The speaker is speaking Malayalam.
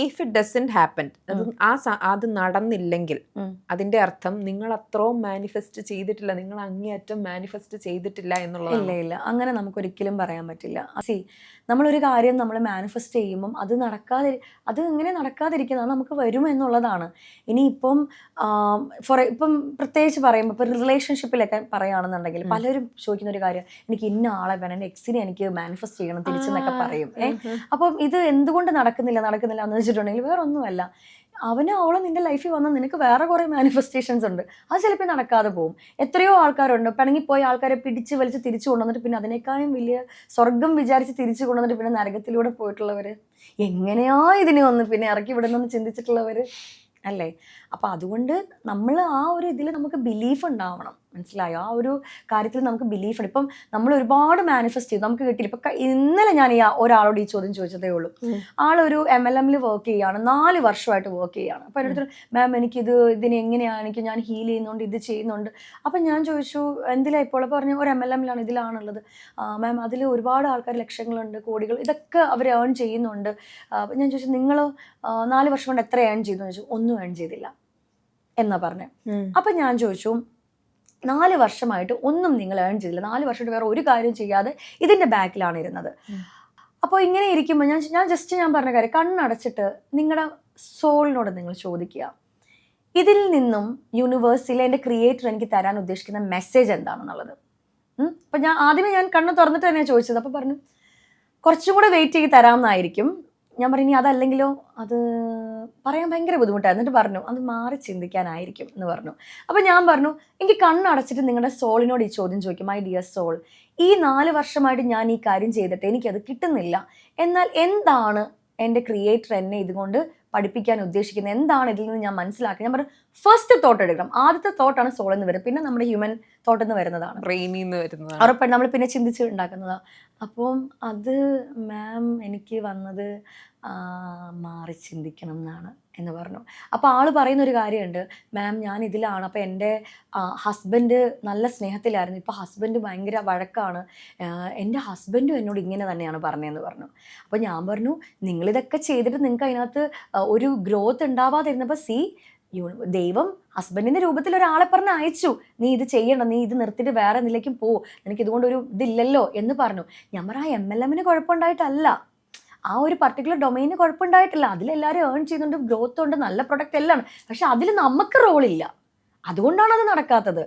ഇഫ് ഇറ്റ് ഡസന്റ് ഹാപ്പൻ, അത് നടന്നില്ലെങ്കിൽ അതിന്റെ അർത്ഥം നിങ്ങൾ അത്രയും മാനിഫെസ്റ്റ് ചെയ്തിട്ടില്ല, നിങ്ങൾ അങ്ങേയറ്റം മാനിഫെസ്റ്റ് ചെയ്തിട്ടില്ല എന്നുള്ളതാണ്. ഇല്ല, അങ്ങനെ നമുക്ക് ഒരിക്കലും പറയാൻ പറ്റില്ല. നമ്മളൊരു കാര്യം നമ്മൾ മാനിഫെസ്റ്റ് ചെയ്യുമ്പം അത് എങ്ങനെ നടക്കാതിരിക്കുന്നത് നമുക്ക് വരും എന്നുള്ളതാണ്. ഇനിയിപ്പം ഇപ്പം പ്രത്യേകിച്ച് പറയുമ്പോൾ ഇപ്പം റിലേഷൻഷിപ്പിലൊക്കെ പറയുകയാണെന്നുണ്ടെങ്കിൽ പലരും ചോദിക്കുന്ന ഒരു കാര്യം, എനിക്ക് ഇന്ന ആളെ വേണം, എൻ്റെ എക്സിനെ എനിക്ക് മാനിഫെസ്റ്റ് ചെയ്യണം തിരിച്ചെന്നൊക്കെ പറയും. അപ്പം ഇത് എന്തുകൊണ്ട് നടക്കുന്നില്ല എന്ന് വെച്ചിട്ടുണ്ടെങ്കിൽ വേറെ ഒന്നുമല്ല, അവളെ നിന്റെ ലൈഫിൽ വന്നാൽ നിനക്ക് വേറെ കുറേ മാനിഫെസ്റ്റേഷൻസ് ഉണ്ട്, അത് ചിലപ്പോൾ നടക്കാതെ പോകും. എത്രയോ ആൾക്കാരുണ്ട് പിണങ്ങിപ്പോയി ആൾക്കാരെ പിടിച്ച് വലിച്ച് തിരിച്ചു കൊണ്ടുവന്നിട്ട് പിന്നെ അതിനേക്കാളും വലിയ സ്വർഗം വിചാരിച്ച് തിരിച്ചു കൊണ്ടുവന്നിട്ട് പിന്നെ നരകത്തിലൂടെ പോയിട്ടുള്ളവര്, എങ്ങനെയാ ഇതിനെ ഒന്ന് പിന്നെ ഇറക്കി വിടുന്നെന്ന് ചിന്തിച്ചിട്ടുള്ളവര് അല്ലേ. അപ്പം അതുകൊണ്ട് നമ്മൾ ആ ഒരു ഇതിൽ നമുക്ക് ബിലീഫ് ഉണ്ടാവണം, മനസ്സിലായോ? ആ ഒരു കാര്യത്തിൽ നമുക്ക് ബിലീഫ് ഉണ്ട്. ഇപ്പം നമ്മൾ ഒരുപാട് മാനിഫെസ്റ്റ് ചെയ്തു, നമുക്ക് കിട്ടിയില്ല. ഇപ്പം ഇന്നലെ ഞാൻ ഒരാളോട് ഈ ചോദ്യം ചോദിച്ചതേ ഉള്ളൂ. ആളൊരു MLM വർക്ക് ചെയ്യുകയാണ്, 4 വർഷമായിട്ട് വർക്ക് ചെയ്യുകയാണ്. അപ്പം എൻ്റെ അടുത്ത്, മാം ഇതിന് എങ്ങനെയാണ്, ഞാൻ ഹീൽ ചെയ്യുന്നുണ്ട്, ഇത് ചെയ്യുന്നുണ്ട്. അപ്പം ഞാൻ ചോദിച്ചു എന്തിലാണ് ഇപ്പോൾ? പറഞ്ഞു ഒരു MLM ഇതിലാണുള്ളത് മാം, അതിൽ ഒരുപാട് ആൾക്കാർ, ലക്ഷങ്ങളുണ്ട്, കോടികൾ, ഇതൊക്കെ അവർ ഏൺ ചെയ്യുന്നുണ്ട്. അപ്പം ഞാൻ ചോദിച്ചു നിങ്ങൾ 4 വർഷം കൊണ്ട് എത്ര ഏൺ ചെയ്തു എന്ന് ചോദിച്ചു. ഒന്നും ഏൺ ചെയ്തില്ല എന്നാ പറഞ്ഞു. അപ്പം ഞാൻ ചോദിച്ചു 4 വർഷമായിട്ട് ഒന്നും നിങ്ങൾ ഏൺ ചെയ്തില്ല, 4 വർഷമായിട്ട് വേറെ ഒരു കാര്യം ചെയ്യാതെ ഇതിൻ്റെ ബാക്കിലാണ് ഇരുന്നത്. അപ്പോൾ ഇങ്ങനെ ഇരിക്കുമ്പോൾ ഞാൻ പറഞ്ഞ കാര്യം, കണ്ണടച്ചിട്ട് നിങ്ങളുടെ സോളിനോട് നിങ്ങൾ ചോദിക്കുക, ഇതിൽ നിന്നും യൂണിവേഴ്സിലെ എൻ്റെ ക്രിയേറ്റർ എനിക്ക് തരാൻ ഉദ്ദേശിക്കുന്ന മെസ്സേജ് എന്താണെന്നുള്ളത്. അപ്പം ഞാൻ കണ്ണ് തുറന്നിട്ട് തന്നെയാണ് ചോദിച്ചത്. അപ്പോൾ പറഞ്ഞു കുറച്ചും കൂടെ വെയിറ്റ് ചെയ്ത് തരാമെന്നായിരിക്കും. ഞാൻ പറഞ്ഞു അതല്ലെങ്കിലോ, അത് പറയാൻ ഭയങ്കര ബുദ്ധിമുട്ടായിരുന്നു. എന്നിട്ട് പറഞ്ഞു അത് മാറി ചിന്തിക്കാനായിരിക്കും എന്ന് പറഞ്ഞു. അപ്പം ഞാൻ പറഞ്ഞു എനിക്ക് കണ്ണടച്ചിട്ട് നിങ്ങളുടെ സോളിനോട് ഈ ചോദ്യം ചോദിക്കും, മൈ ഡിയർ സോൾ, ഈ 4 വർഷമായിട്ട് ഞാൻ ഈ കാര്യം ചെയ്തിട്ട് എനിക്കത് കിട്ടുന്നില്ല, എന്നാൽ എന്താണ് എൻ്റെ ക്രിയേറ്റർ എന്നെ ഇതുകൊണ്ട് പഠിപ്പിക്കാൻ ഉദ്ദേശിക്കുന്നത്, എന്താണ് ഇതിൽ നിന്ന് ഞാൻ മനസ്സിലാക്കുക? ഞാൻ പറഞ്ഞു ഫസ്റ്റ് തോട്ട് എടുക്കണം. ആദ്യത്തെ തോട്ടാണ് സോളിൽ നിന്ന് വരുന്നത്, പിന്നെ നമ്മുടെ ഹ്യൂമൻ തോട്ടിൽ നിന്ന് വരുന്നതാണ്, ബ്രെയിനിൽ നിന്ന് വരുന്നതാണ്, ഉറപ്പായിട്ടും നമ്മൾ പിന്നെ ചിന്തിച്ച് ഉണ്ടാക്കുന്നതാണ്. അപ്പം അത് മാം എനിക്ക് വന്നത് മാറി ചിന്തിക്കണം എന്നാണ് എന്ന് പറഞ്ഞു. അപ്പോൾ ആള് പറയുന്നൊരു കാര്യമുണ്ട്, മാം ഞാൻ ഇതിലാണ്, അപ്പോൾ എൻ്റെ ഹസ്ബൻഡ് നല്ല സ്നേഹത്തിലായിരുന്നു, ഇപ്പോൾ ഹസ്ബൻഡ് ഭയങ്കര വഴക്കാണ്, എൻ്റെ ഹസ്ബൻഡും എന്നോട് ഇങ്ങനെ തന്നെയാണ് പറഞ്ഞതെന്ന് പറഞ്ഞു. അപ്പോൾ ഞാൻ പറഞ്ഞു നിങ്ങളിതൊക്കെ ചെയ്തിട്ട് നിങ്ങൾക്ക് അതിനകത്ത് ഒരു ഗ്രോത്ത് ഉണ്ടാവാതിരുന്നപ്പോൾ ദൈവം ഹസ്ബൻഡിന്റെ രൂപത്തിൽ ഒരാളെ പറഞ്ഞ് അയച്ചു, നീ ഇത് ചെയ്യണം, നീ ഇത് നിർത്തിയിട്ട് വേറെ എന്തിലേക്കും പോ, നിനക്ക് ഇതുകൊണ്ടൊരു ഇതില്ലല്ലോ എന്ന് പറഞ്ഞു. ഞാൻ പറഞ്ഞു ആ MLM കുഴപ്പമുണ്ടായിട്ടല്ല, ആ ഒരു പർട്ടിക്കുലർ ഡൊമൈന് കുഴപ്പമുണ്ടായിട്ടില്ല, അതിലെല്ലാവരും ഏൺ ചെയ്യുന്നുണ്ട്, ഗ്രോത്ത് ഉണ്ട്, നല്ല പ്രൊഡക്റ്റ് എല്ലാം, പക്ഷെ അതിൽ നമുക്ക് റോളില്ല, അതുകൊണ്ടാണ് അത് നടക്കാത്തത്.